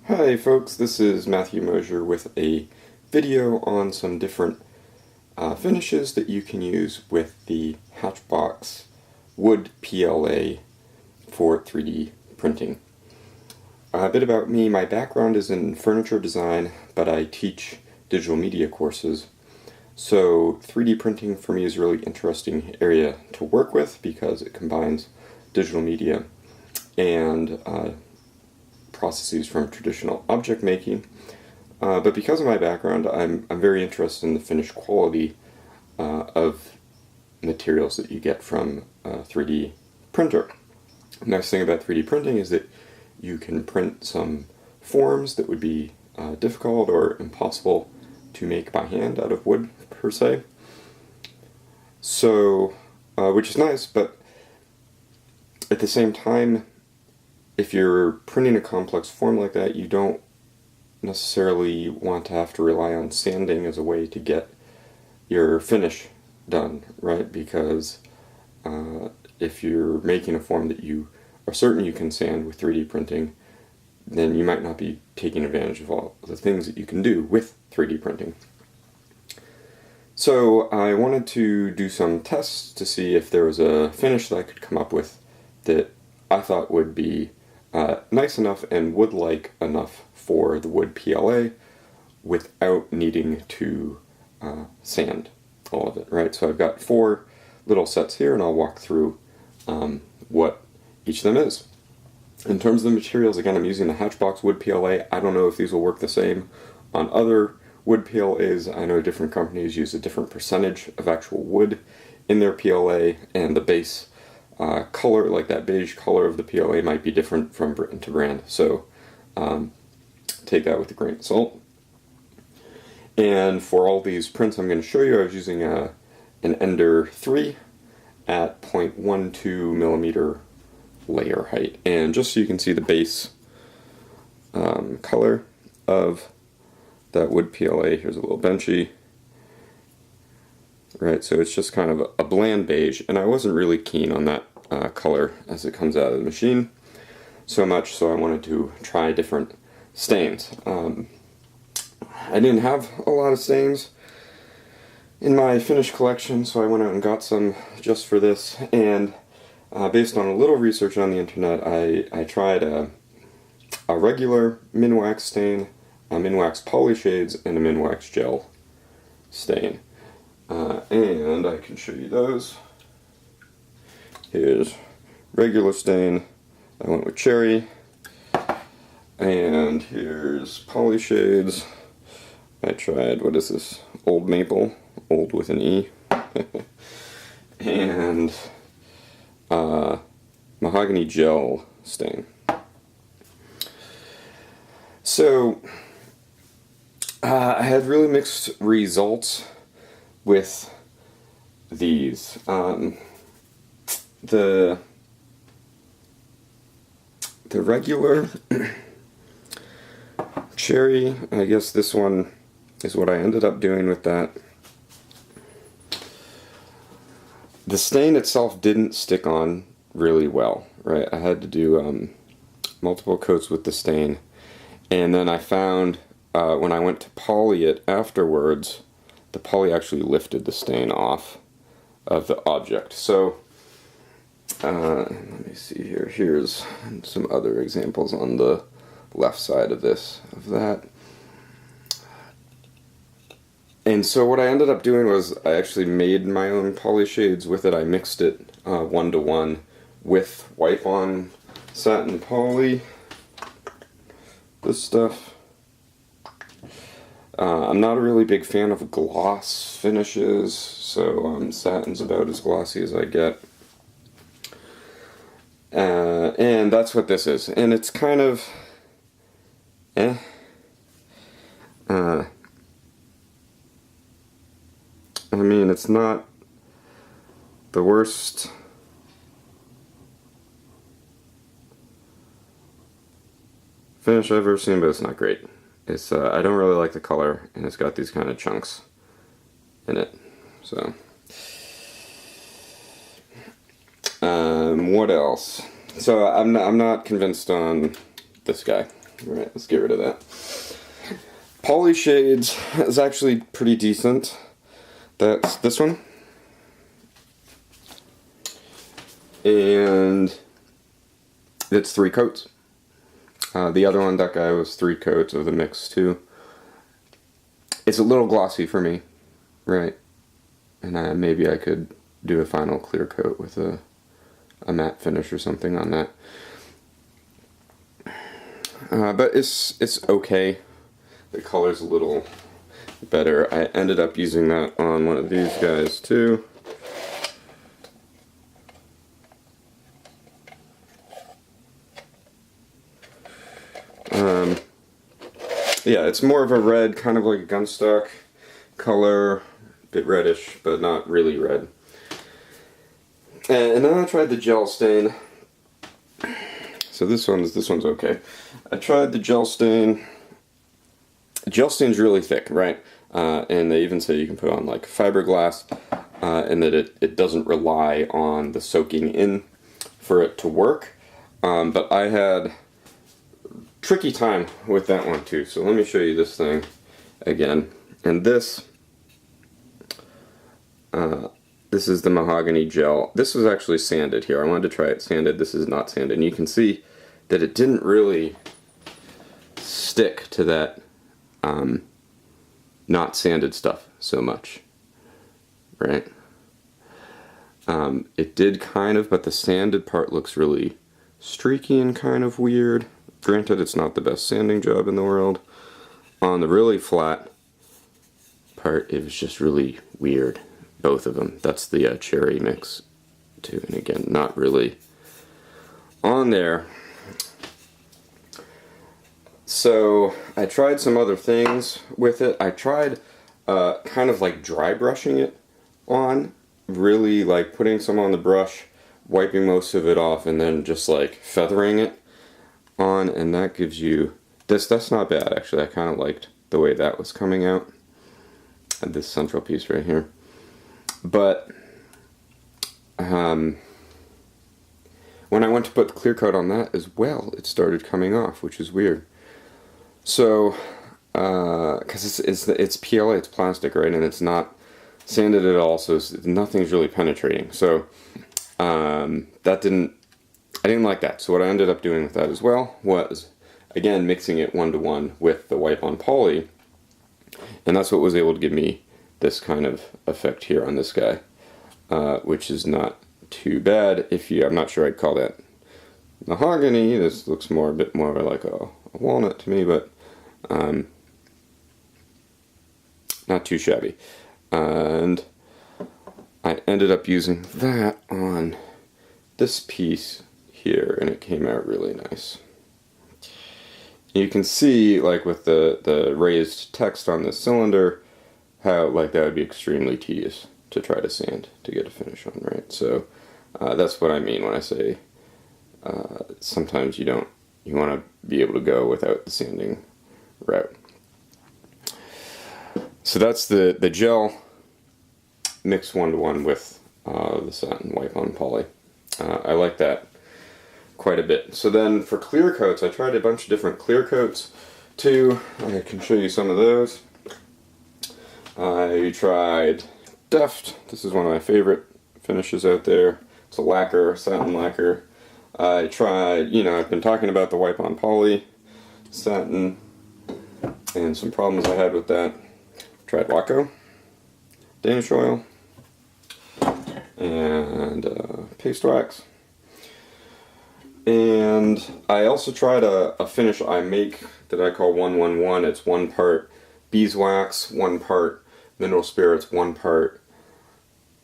Hi folks, this is Matthew Mosier with a video on some different finishes that you can use with the Hatchbox wood PLA for 3D printing. A bit about me: my background is in furniture design, but I teach digital media courses. So 3D printing for me is a really interesting area to work with because it combines digital media and processes from traditional object making, but because of my background, I'm very interested in the finished quality of materials that you get from a 3D printer. The nice thing about 3D printing is that you can print some forms that would be difficult or impossible to make by hand out of wood per se. So, which is nice, but at the same time, if you're printing a complex form like that, you don't necessarily want to have to rely on sanding as a way to get your finish done, right? Because if you're making a form that you are certain you can sand with 3D printing, then you might not be taking advantage of all the things that you can do with 3D printing. So I wanted to do some tests to see if there was a finish that I could come up with that I thought would be nice enough and wood-like enough for the wood PLA without needing to sand all of it, right? So I've got 4 little sets here, and I'll walk through what each of them is. In terms of the materials, again, I'm using the Hatchbox wood PLA. I don't know if these will work the same on other wood PLAs. I know different companies use a different percentage of actual wood in their PLA, and the base color, like that beige color of the PLA, might be different from brand to brand, so take that with a grain of salt. And for all these prints I'm going to show you, I was using an Ender 3 at 0.12 millimeter layer height. And just so you can see the base color of that wood PLA, here's a little benchy. Right, so it's just kind of a bland beige, and I wasn't really keen on that color as it comes out of the machine so much, so I wanted to try different stains. I didn't have a lot of stains in my finished collection, so I went out and got some just for this, and based on a little research on the internet, I tried a regular Minwax stain, a Minwax polyshades, and a Minwax gel stain. And I can show you those. Here's regular stain, I went with cherry, and here's polyshades. I tried, what is this, old maple, old with an E, and mahogany gel stain. So I had really mixed results with these. The regular cherry, I guess this one is what I ended up doing with that. The stain itself didn't stick on really well, right? I had to do multiple coats with the stain, and then I found when I went to poly it afterwards, the poly actually lifted the stain off of the object. So let me see here. Here's some other examples on the left side of that. And so what I ended up doing was I actually made my own polyshades with it. I mixed it 1-to-1 with wipe-on satin poly. This stuff. I'm not a really big fan of gloss finishes, so satin's about as glossy as I get. And that's what this is. And it's kind of I mean, it's not the worst finish I've ever seen, but it's not great. It's I don't really like the color, and it's got these kind of chunks in it. So what else? So I'm not convinced on this guy. Alright, let's get rid of that. Polyshades is actually pretty decent. That's this one. And it's 3 coats. The other one, that guy, was 3 coats of the mix too. It's a little glossy for me, right? And maybe I could do a final clear coat with a matte finish or something on that. But it's okay. The color's a little better. I ended up using that on one of these guys too. Yeah, it's more of a red, kind of like a gunstock color, a bit reddish, but not really red. And then I tried the gel stain. So this one's okay. I tried the gel stain. Gel stain's really thick, right? And they even say you can put on like fiberglass, and that it doesn't rely on the soaking in for it to work. But I had tricky time with that one too. So let me show you this thing again. And this is the mahogany gel. This was actually sanded here. I wanted to try it sanded. This is not sanded. And you can see that it didn't really stick to that not sanded stuff so much, right? It did kind of, but the sanded part looks really streaky and kind of weird. Granted, it's not the best sanding job in the world. On the really flat part, it was just really weird. Both of them. That's the cherry mix too. And again, not really on there. So I tried some other things with it. I tried kind of like dry brushing it on. Really like putting some on the brush, wiping most of it off, and then just like feathering it on, and that gives you this. That's not bad actually. I kind of liked the way that was coming out. And this central piece right here. But when I went to put the clear coat on that as well, it started coming off, which is weird. So because it's PLA, it's plastic, right, and it's not sanded at all, so nothing's really penetrating. So I didn't like that. So what I ended up doing with that as well was, again, mixing it 1-to-1 with the wipe-on poly, and that's what was able to give me this kind of effect here on this guy, which is not too bad. I'm not sure I'd call that mahogany. This looks a bit more like a walnut to me, but not too shabby. And I ended up using that on this piece here, and it came out really nice. You can see, like with the raised text on the cylinder, how like that would be extremely tedious to try to sand to get a finish on, right? So that's what I mean when I say sometimes you want to be able to go without the sanding route. So that's the gel mixed 1-to-1 with the satin wipe-on poly. I like that quite a bit. So then for clear coats, I tried a bunch of different clear coats too. I can show you some of those. I tried Deft. This is one of my favorite finishes out there. It's a lacquer, satin lacquer. I tried, I've been talking about the wipe-on poly satin and some problems I had with that. Tried Watco, Danish oil, and paste wax. And I also tried a finish I make that I call 1-1-1. It's 1 part beeswax, 1 part mineral spirits, 1 part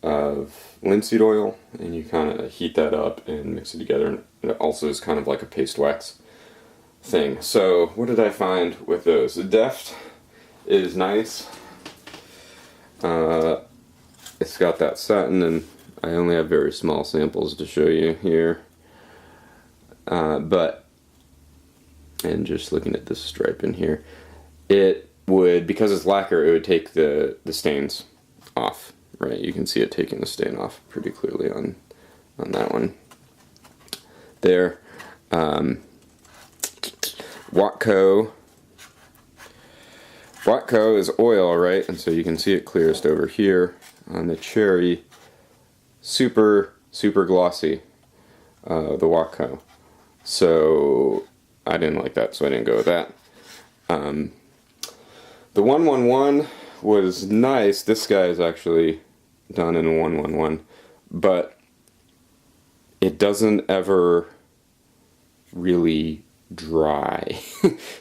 of linseed oil, and you kind of heat that up and mix it together, and it also is kind of like a paste wax thing. So what did I find with those? The Deft is nice. It's got that satin, and I only have very small samples to show you here. And just looking at this stripe in here, it would, because it's lacquer, it would take the stains off, right? You can see it taking the stain off pretty clearly on that one there. Watco. Watco is oil, right? And so you can see it clearest over here on the cherry. Super, super glossy, the Watco. So I didn't like that, so I didn't go with that. The 111 was nice. This guy is actually done in a 111, but it doesn't ever really dry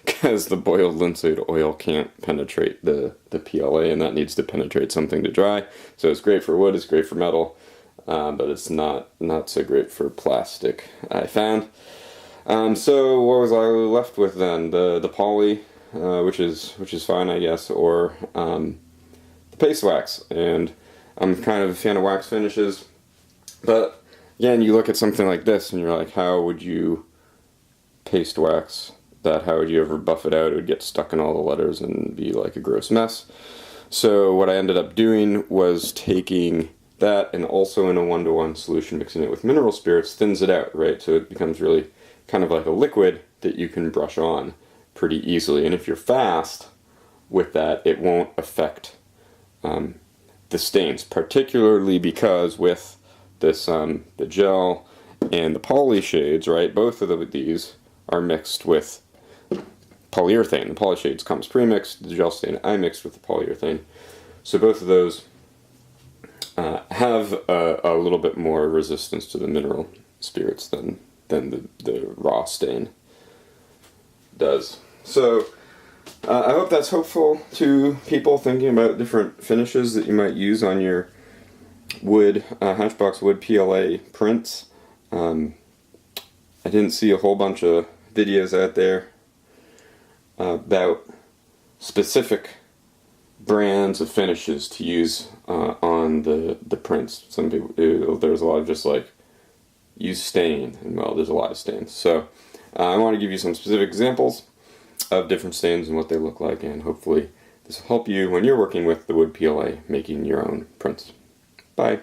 because the boiled linseed oil can't penetrate the PLA, and that needs to penetrate something to dry. So it's great for wood, it's great for metal, but it's not so great for plastic, I found. So what was I left with then? The poly, which is fine, I guess, or the paste wax. And I'm kind of a fan of wax finishes, but again, you look at something like this and you're like, how would you paste wax that? How would you ever buff it out? It would get stuck in all the letters and be like a gross mess. So what I ended up doing was taking that and also in a 1-to-1 solution, mixing it with mineral spirits, thins it out, right? So it becomes really kind of like a liquid that you can brush on pretty easily. And if you're fast with that, it won't affect the stains, particularly because with this the gel and the polyshades, right, both of these are mixed with polyurethane. The polyshades comes pre-mixed, the gel stain I mixed with the polyurethane. So both of those have a little bit more resistance to the mineral spirits than the raw stain does. So I hope that's helpful to people thinking about different finishes that you might use on your wood, Hatchbox wood PLA prints. I didn't see a whole bunch of videos out there about specific brands of finishes to use on the prints. Some people, there's a lot of just like, use stain, and well, there's a lot of stains. So I want to give you some specific examples of different stains and what they look like, and hopefully this will help you when you're working with the wood PLA making your own prints. Bye.